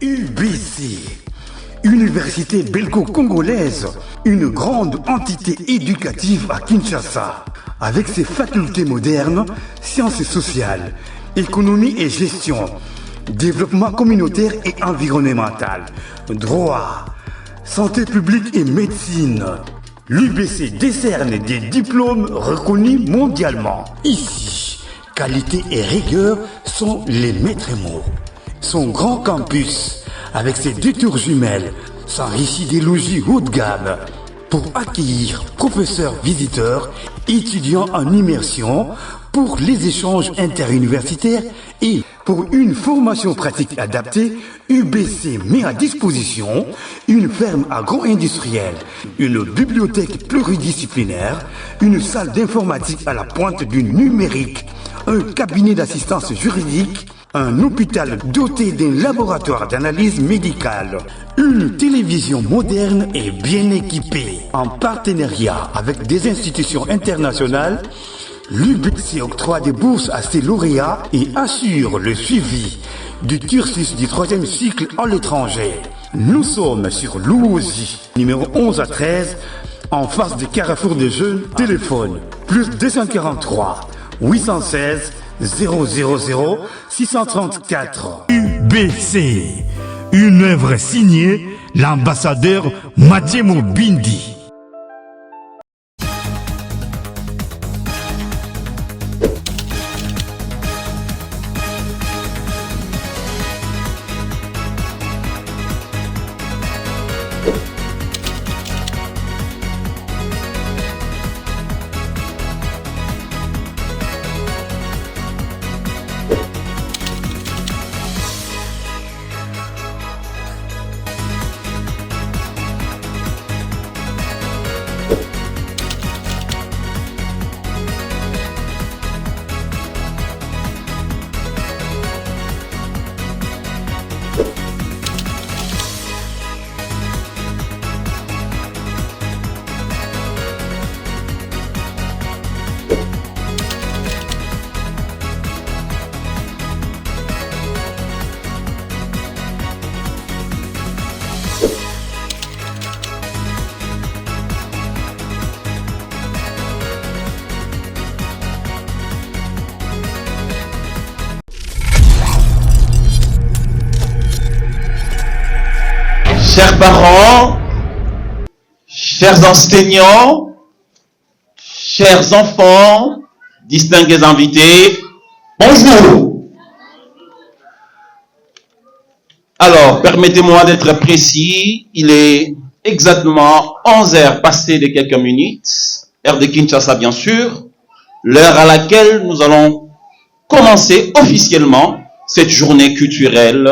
UBC, Université belgo-congolaise, une grande entité éducative à Kinshasa, avec ses facultés modernes, sciences sociales, économie et gestion, développement communautaire et environnemental, droit, santé publique et médecine. L'UBC décerne des diplômes reconnus mondialement. Ici, qualité et rigueur sont les maîtres mots. Son grand campus, avec ses 2 tours jumelles, s'enrichit des logis haut de gamme pour accueillir professeurs visiteurs, étudiants en immersion, pour les échanges interuniversitaires et pour une formation pratique adaptée. UBC met à disposition une ferme agro-industrielle, une bibliothèque pluridisciplinaire, une salle d'informatique à la pointe du numérique, un cabinet d'assistance juridique, un hôpital doté d'un laboratoire d'analyse médicale, une télévision moderne et bien équipée. En partenariat avec des institutions internationales, l'UBC octroie des bourses à ses lauréats et assure le suivi du cursus du 3e cycle à l'étranger. Nous sommes sur Louosi, numéro 11 à 13, en face du Carrefour des Jeunes. Téléphone plus 243 816 000 634. UBC, une œuvre signée l'ambassadeur Mathieu Mobindi. Chers parents, chers enseignants, chers enfants, distingués invités, bonjour. Alors, permettez-moi d'être précis, il est exactement 11 heures passées de quelques minutes, heure de Kinshasa bien sûr, l'heure à laquelle nous allons commencer officiellement cette journée culturelle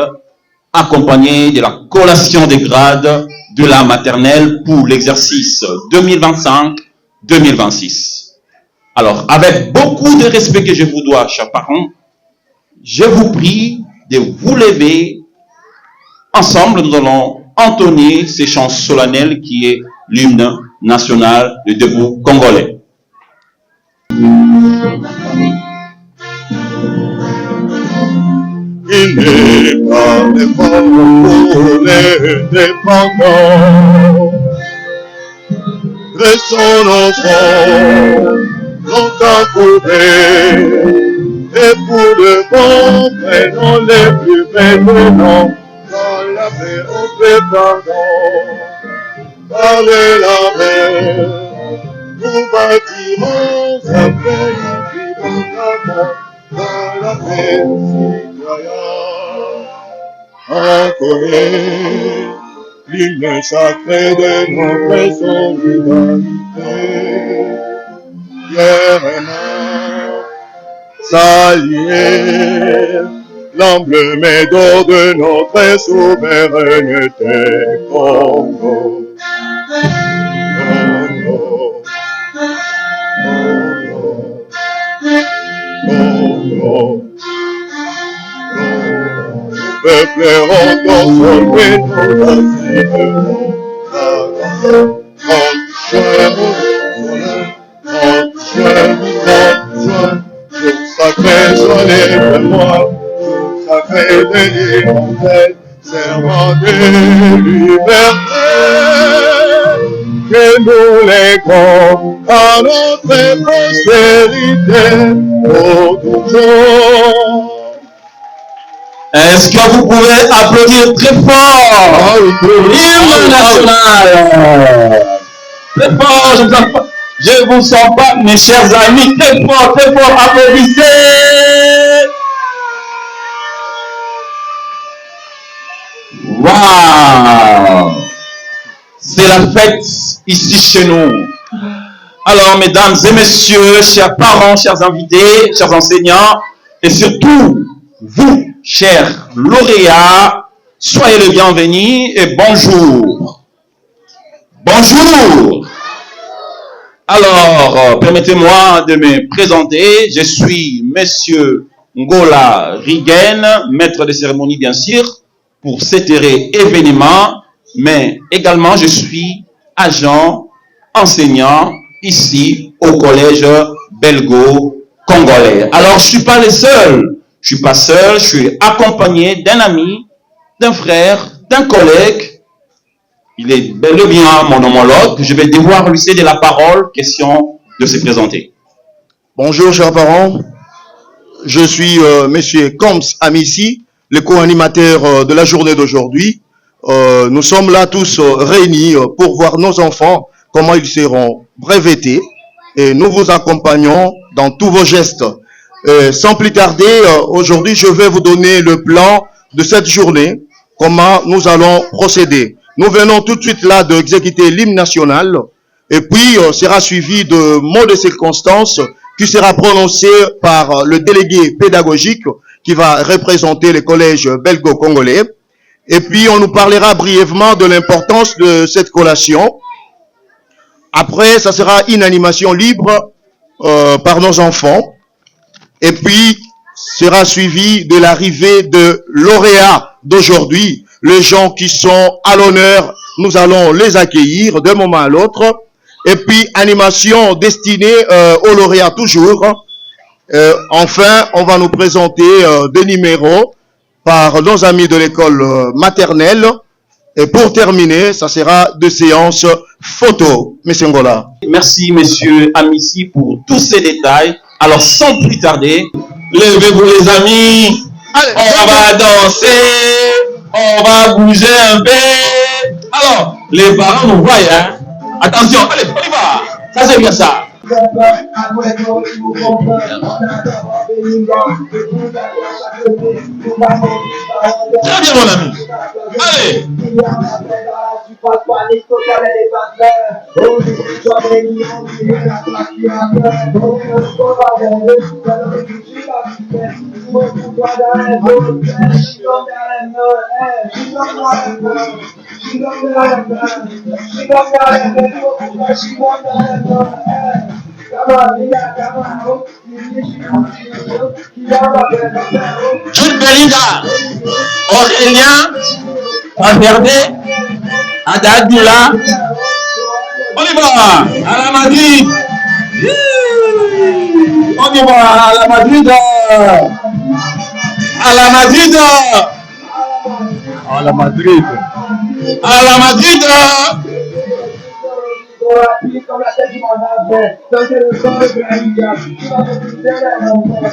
accompagné de la collation des grades de la maternelle pour l'exercice 2025-2026. Alors, avec beaucoup de respect que je vous dois, chers parents, je vous prie de vous lever. Ensemble, nous allons entonner ces chants solennels qui est l'hymne national du debout congolais. Il n'est pas d'effort pour les dépendants de son enfant, longtemps couvé, et pour de bons prénoms les plus maintenant, dans la paix on fait pardon, par la mer, nous bâtirons un pays vivant dans la paix. Encorer l'hymne sacré de notre solidarité. Fièrement s'allier l'emblème d'or de notre souveraineté. Congo, Congo, Congo, Congo. Peuple reconsolé nos sacré soleil de moi, sacré de l'hiver, serment de liberté, que nous léguons à notre postérité pour toujours. Est-ce que vous pouvez applaudir très fort? L'hymne national. Très fort, je ne vous sens pas, mes chers amis. Très fort, applaudissez. Waouh! C'est la fête ici chez nous. Alors, mesdames et messieurs, chers parents, chers invités, chers enseignants, et surtout, vous, chers lauréats, soyez les bienvenus et bonjour. Bonjour. Alors, permettez-moi de me présenter. Je suis Monsieur Ngola Rigen, maître de cérémonie, bien sûr, pour cet événement, mais également je suis agent enseignant ici au collège belgo-congolais. Alors, je ne suis pas le seul. Je ne suis pas seul, je suis accompagné d'un ami, d'un frère, d'un collègue. Il est bel et bien mon homologue. Je vais devoir lui céder la parole, question de se présenter. Bonjour, chers parents. Je suis Monsieur Combs Amissi, le co-animateur de la journée d'aujourd'hui. Nous sommes là tous réunis pour voir nos enfants, comment ils seront brevetés. Et nous vous accompagnons dans tous vos gestes. Sans plus tarder, aujourd'hui, je vais vous donner le plan de cette journée, comment nous allons procéder. Nous venons tout de suite là d'exécuter l'hymne national, et puis sera suivi de mots de circonstance qui sera prononcé par le délégué pédagogique qui va représenter le collège belgo-congolais. Et puis on nous parlera brièvement de l'importance de cette collation. Après, ça sera une animation libre par nos enfants. Et puis, sera suivi de l'arrivée de lauréats d'aujourd'hui. Les gens qui sont à l'honneur, nous allons les accueillir d'un moment à l'autre. Et puis, animation destinée aux lauréats toujours. Enfin, on va nous présenter des numéros par nos amis de l'école maternelle. Et pour terminer, ça sera deux séances photo. Monsieur Ngola. Merci, monsieur Amissi, pour tous ces détails. Alors, sans plus tarder, levez-vous les amis. Allez, on va danser, on va bouger un peu. Alors, les parents nous voient, hein. Attention, allez, on y va. Ça, c'est bien ça. Très bien, mon ami. Allez. Jules Belinda, Aurélien, Valverde, Adadula, on y va, à la Madrid, on y va, à la Madrid, à la Madrid, à la Madrid, à la Madrid. Comme la tête du monarque, donc le sang de Brahima, qui va se fixer à l'enfer.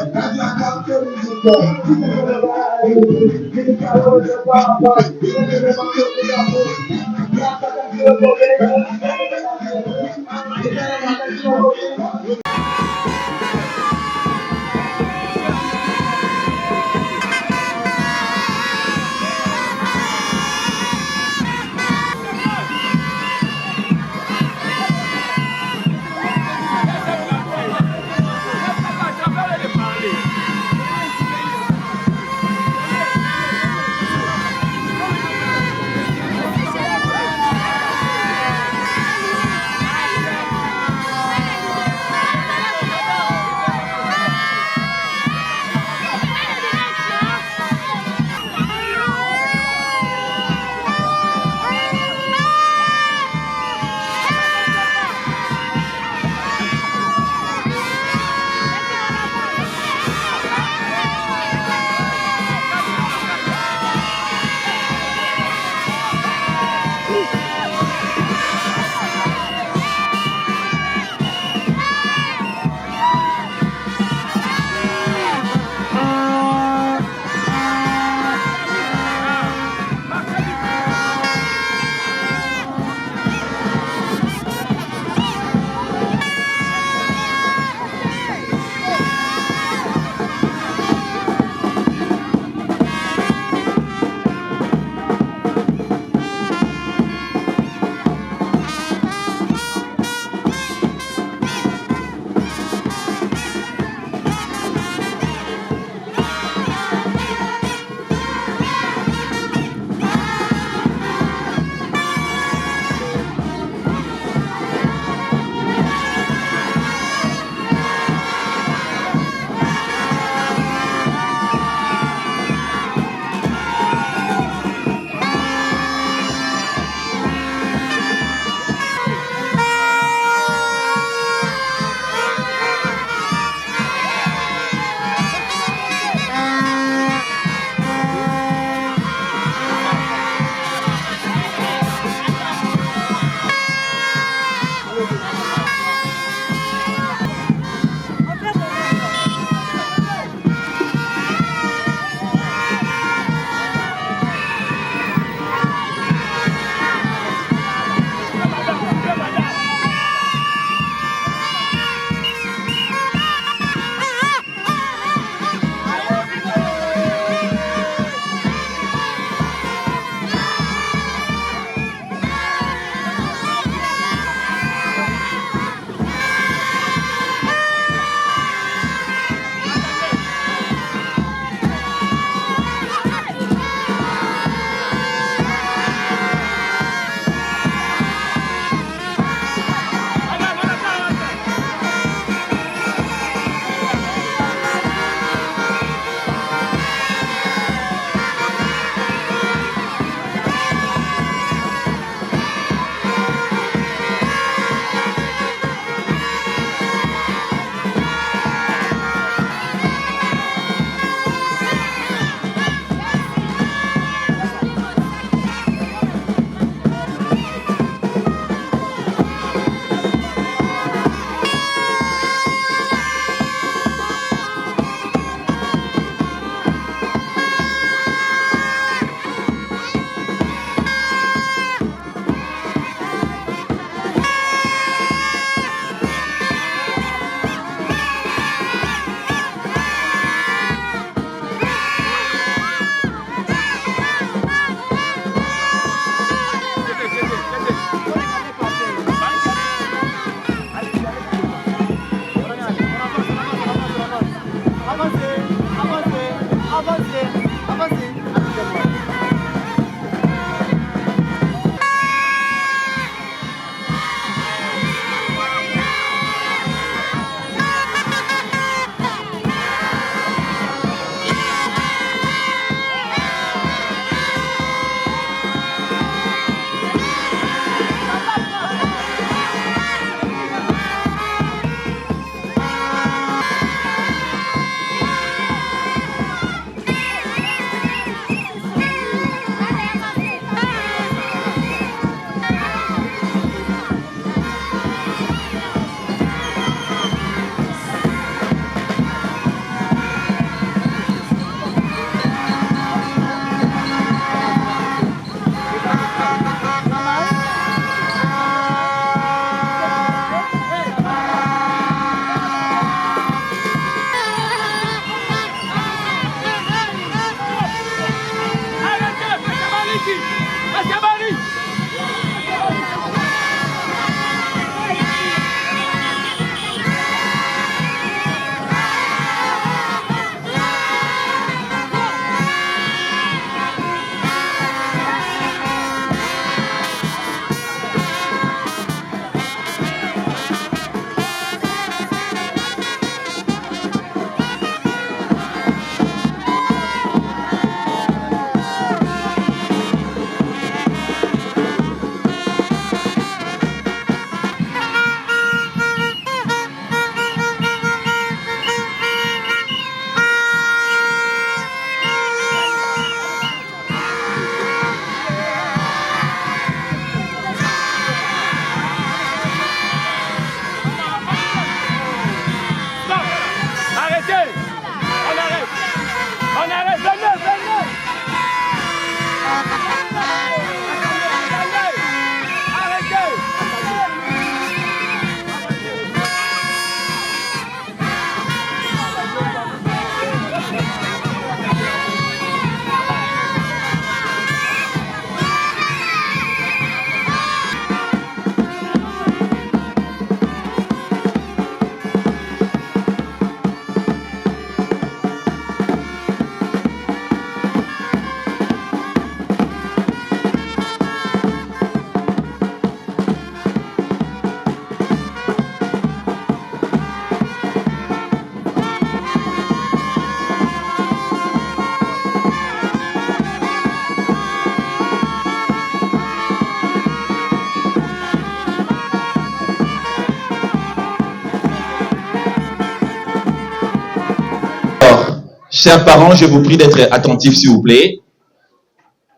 Chers parents, je vous prie d'être attentifs, s'il vous plaît.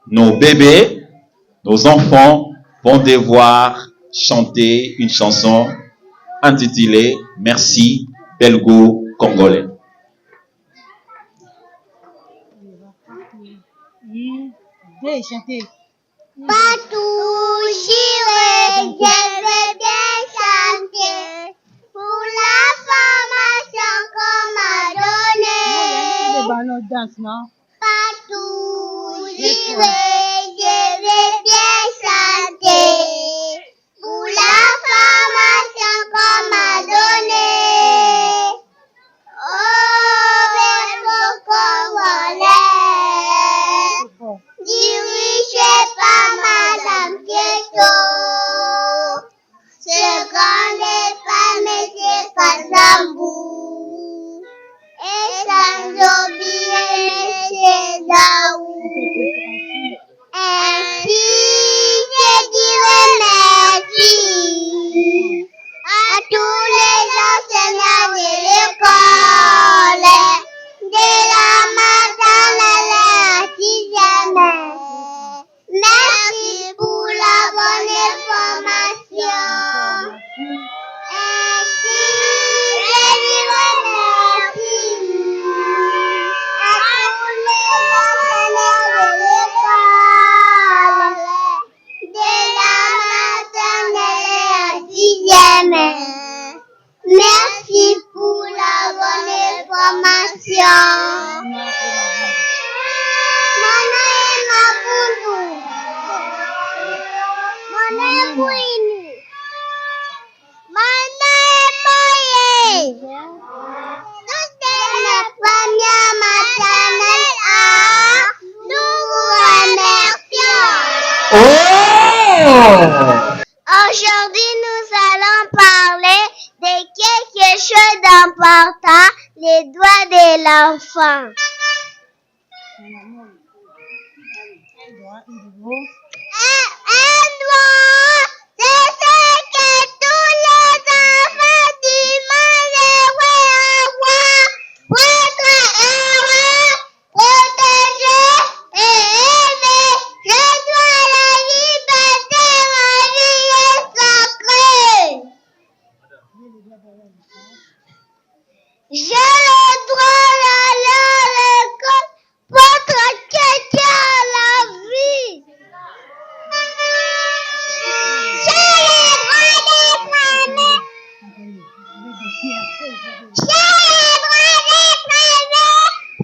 Nos bébés, nos enfants vont devoir chanter une chanson intitulée « Merci, Belgo Congolais ». Partout, j'irai, je vais bien chanter pour la formation qu'on m'a donnée. Partout, j'irai, je vais bien chanter pour la formation qu'on m'a donnée. Oh, Belgo Congolais, dirigé par Madame Keto, ce grand n'est pas Monsieur Kazambou, et sans oublier Monsieur Daou. Aujourd'hui, nous allons parler de quelque chose d'important, les doigts de l'enfant. Un doigt, c'est ce que tous les enfants du monde aimeraient avoir pour être heureux, protégés et aimés. Je dois la liberté, la vie est sacrée. J'ai le droit d'aller à l'école pour être quelqu'un à la vie. J'ai le droit d'être aimé. J'ai le droit d'être aimé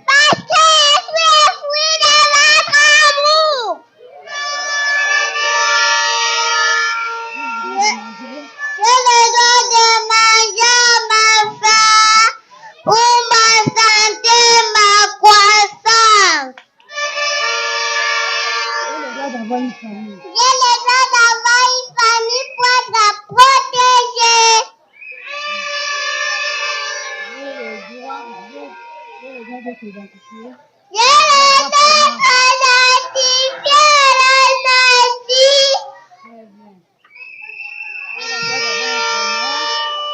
parce que je suis le fruit de votre amour. J'ai le droit de manger ma faim pour ma santé, ma croissance. J'ai le droit d'avoir une famille pour être protégée. J'ai le droit d'être identifié à la nature.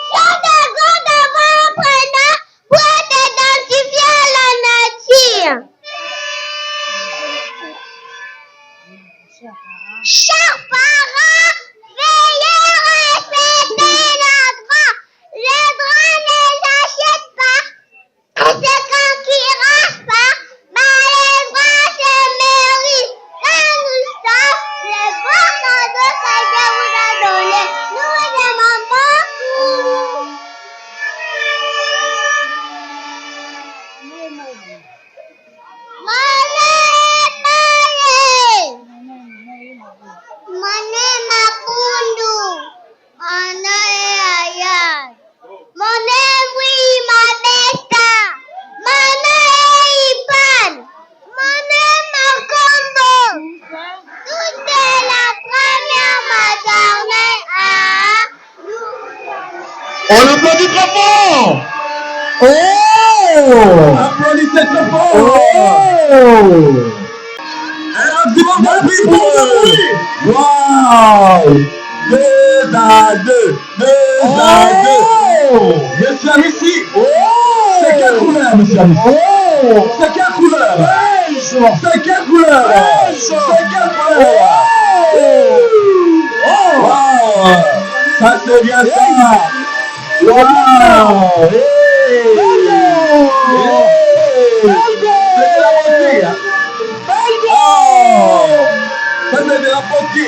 J'ai le droit d'avoir un prénom pour être identifié à la nature. Chers parents, veuillez respecter les droits. Les droits ne s'achètent pas et se conquérissent pas, mais les droits se méritent. Quand nous sommes les bons cadeaux que Dieu vous a donnés, nous vous demandons tout. Mane Mapundu, Mane Ayat, Mane Wima Besta, Mane Ipan, Mane Makombo. Tout est la première maternelle à On applaudit très fort. Applaudissez très fort. Un maximum de bruit pour eux. Waouh. 2 à 2. 2 à 2. Monsieur Amissi. C'est quelle couleur, monsieur Amissi? C'est quelle couleur? C'est quelle couleur? C'est quelle couleur? Waouh. Ça c'est bien ça. Waouh. C'est de la beauté. Ça c'est de la beauté.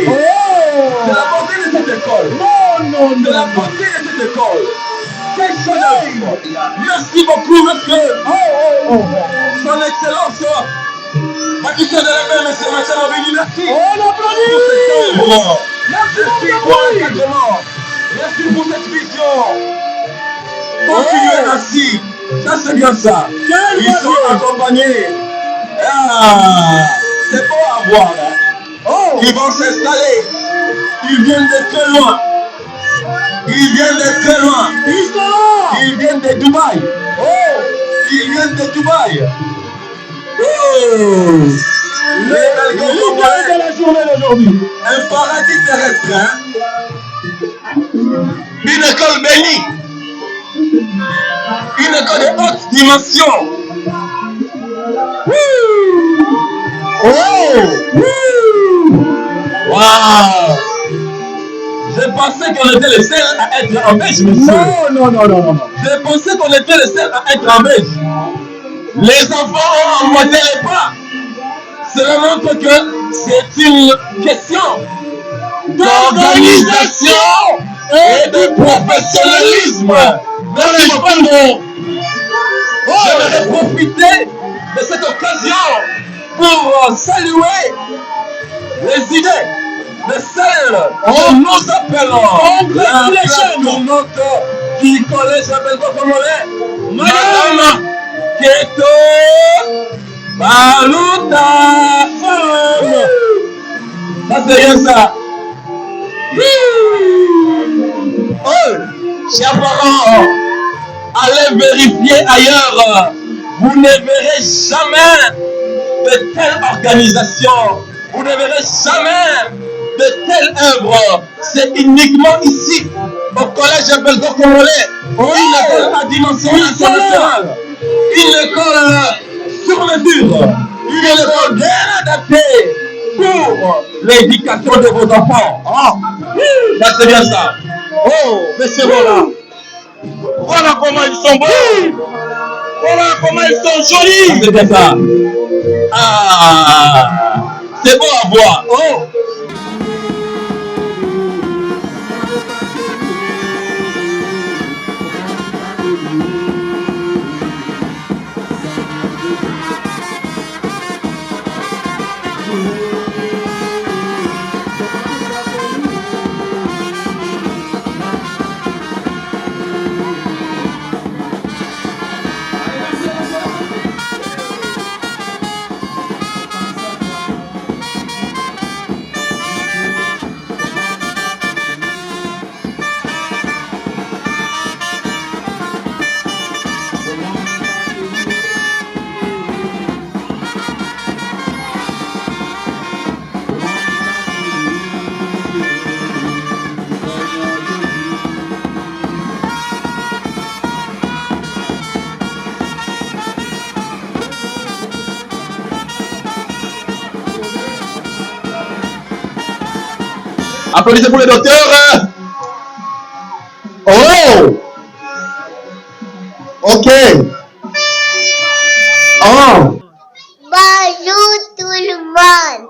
C'est la beauté de cette école. C'est la beauté de cette école. Quelle chose. Merci beaucoup, monsieur. Son Excellence. Magistrat de la paix, monsieur Machado-Vini, merci. On applaudit. Merci pour l'encadrement. Merci pour cette vision. Continuez ainsi. Ça c'est bien ça. Ils sont accompagnés. C'est beau à voir. Ils vont s'installer. Ils viennent de très loin. Ils viennent de très loin. Ils viennent de Dubaï. Ils viennent de Dubaï. Les Belges de la journée d'aujourd'hui. Un paradis terrestre. Une école bénie. Une école de haute dimension. Wow. J'ai pensé qu'on était les seuls à être en beige, monsieur. Non. J'ai pensé qu'on était les seuls à être en beige. Les enfants ont emboîté les pas. Cela montre que c'est une question d'organisation et de professionnalisme. Je vais profiter de cette occasion pour saluer les idées de celles que nous appelons la classe tournante du collège Belko-Congolais, Madame Keto Baluta Femme. Ça c'est rien ça. Oh, chers parents, allez vérifier ailleurs. Vous ne verrez jamais de telle organisation. Vous ne verrez jamais de telle œuvre. C'est uniquement ici, au collège Belgo Congolais, une école à dimension internationale. Une école sur mesure. Une école bien adaptée pour l'éducation de vos enfants. Ça c'est bien ça. Oh, mais c'est bon là. Voilà comment ils sont beaux. Voilà comment ils sont jolis. C'est bien ça. Ah, c'est bon à voir. Oh. Applaudissez pour les docteurs. Oh! Ok. Oh! Bonjour tout le monde.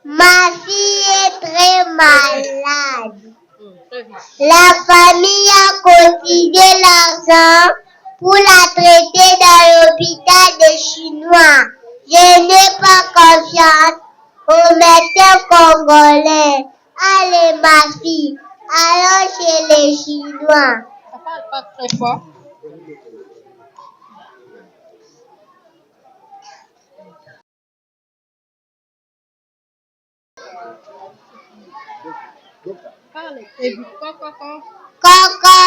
Ma fille est très malade. La famille a cotisé l'argent pour la traiter dans l'hôpital des Chinois. Je n'ai pas confiance aux médecins congolais. Allez ma fille, allons chez les Chinois. Ça parle pas très fort. Parle, et puis quoi. Coco,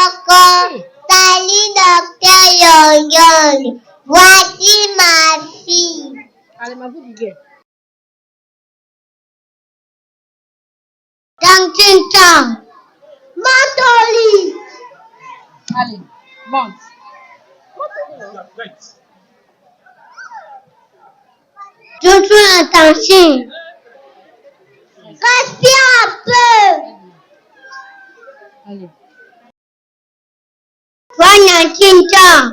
salut docteur Yang Yang. Voici ma fille. Allez, ma vous dit. Tang Ching Chang. Matoli. Allez, monte. Joue attention. Respire un peu. Allez. Voyons Ching Chang.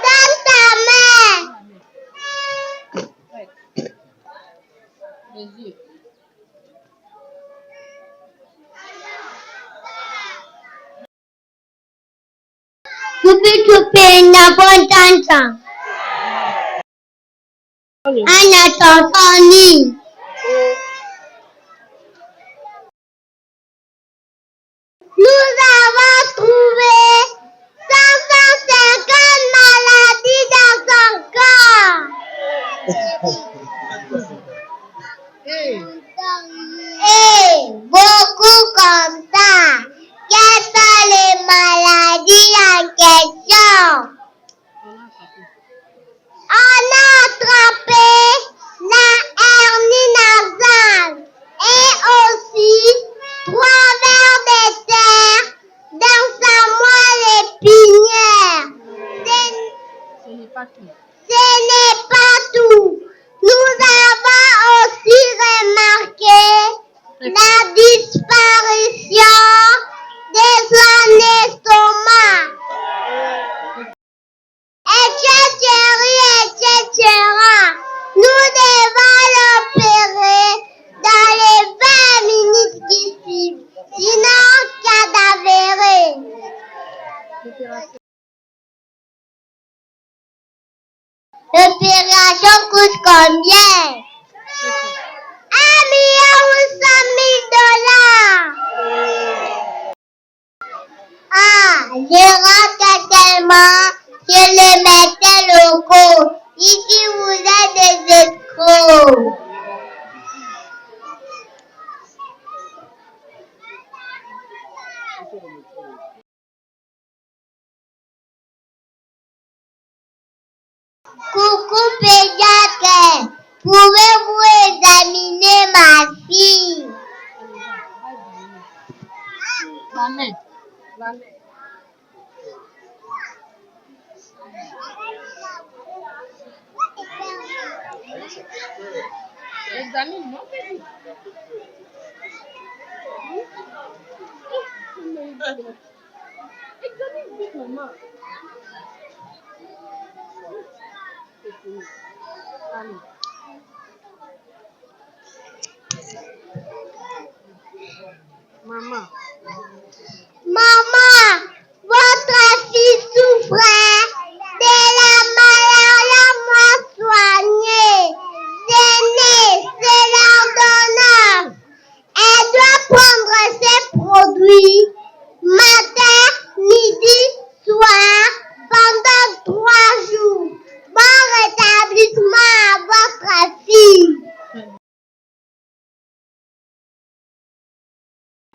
Donne ta main. Les yeux. Tupi, n'a pas d'entendre. Anna Tantani. Nous avons trouvé 550 maladies dans son corps. Et beaucoup comme ça. Quelles sont les maladies en question? On a attrapé la hernie nasale et aussi 3 vers de terre dans sa moelle épinière. Ce n'est pas tout. Ce n'est pas tout. Nous avons aussi remarqué la disparition des années Examine, non? Examine vite, maman. Allez. Maman. Maman, votre fille souffrait de la malaria mal soignée. C'est l'ordonnance. Elle doit prendre ses produits matin, midi, soir pendant 3 jours. Bon rétablissement à votre fille.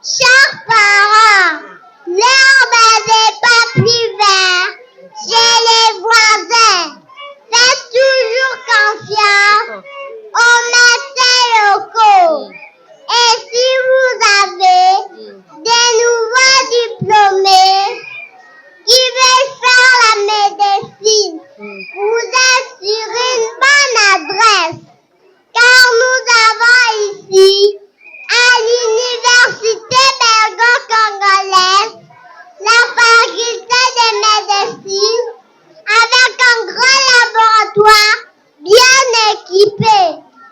Chers parents, l'herbe n'est pas plus verte chez les voisins. Faites toujours confiance aux médecins locaux. Et si vous avez des nouveaux diplômés qui veulent faire la médecine, vous êtes sur une bonne adresse. Car nous avons ici, à l'université belgo-congolaise, la faculté de médecine avec un grand laboratoire bien équipé.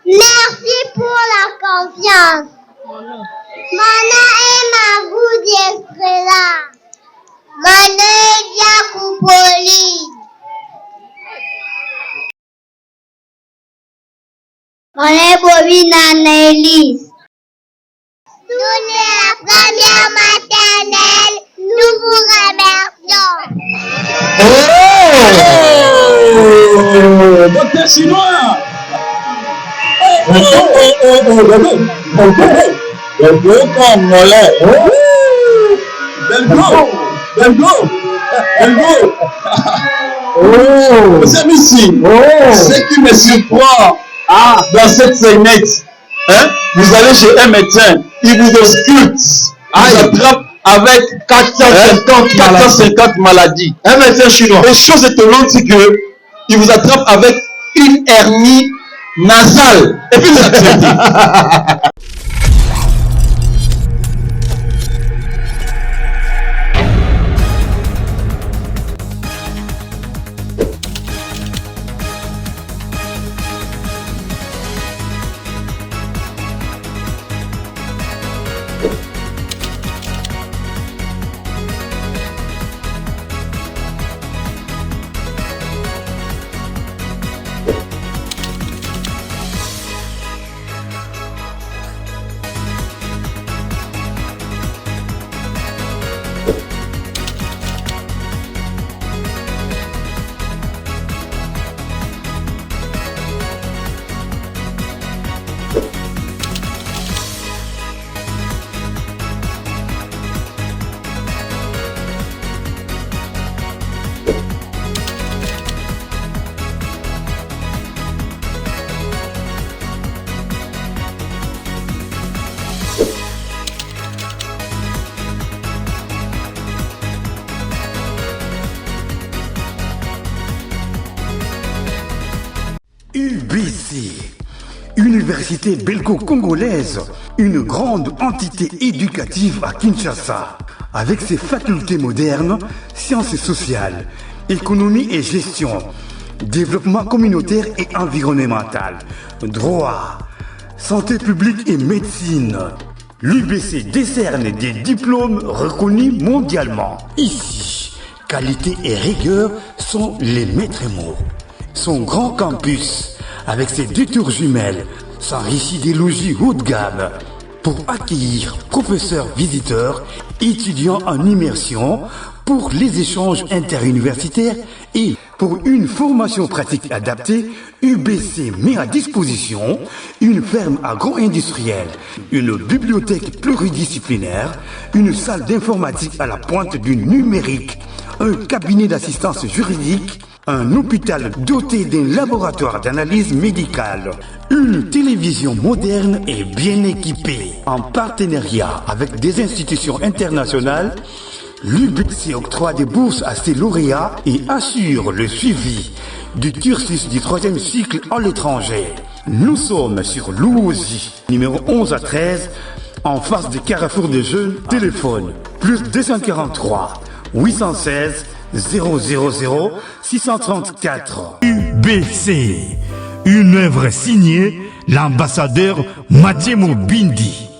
Merci pour la confiance. Mon nom est Magou Diestrela. Mon nom est Diakoupoli. Mon nom est Bobina Nélis. Nous sommes la première maternelle. Nous vous remercions. Oh, docteur chinois. Docteur congolais. Belgo. Monsieur Missi, ce qui me surprend dans cette scénette, vous allez chez un médecin, il vous ausculte, il attrape avec 450 maladies. Un médecin chinois. Et chose étonnante, c'est que il vous attrape avec une hernie nasale. Et puis vous acceptez. UBC, Université belgo-congolaise, une grande entité éducative à Kinshasa, avec ses facultés modernes, sciences sociales, économie et gestion, développement communautaire et environnemental, droit, santé publique et médecine. L'UBC décerne des diplômes reconnus mondialement. Ici, qualité et rigueur sont les maîtres mots. Son grand campus, avec ses 2 tours jumelles, s'enrichit des logis haut de gamme pour accueillir professeurs visiteurs, étudiants en immersion, pour les échanges interuniversitaires et pour une formation pratique adaptée. UBC met à disposition une ferme agro-industrielle, une bibliothèque pluridisciplinaire, une salle d'informatique à la pointe du numérique, un cabinet d'assistance juridique, un hôpital doté d'un laboratoire d'analyse médicale, une télévision moderne et bien équipée. En partenariat avec des institutions internationales, l'UBC octroie des bourses à ses lauréats et assure le suivi du cursus du 3e cycle à l'étranger. Nous sommes sur Louosi, numéro 11 à 13, en face du Carrefour des Jeunes. Téléphone, plus 243 816 000 634. UBC, une œuvre signée l'ambassadeur Mathieu Mobindi.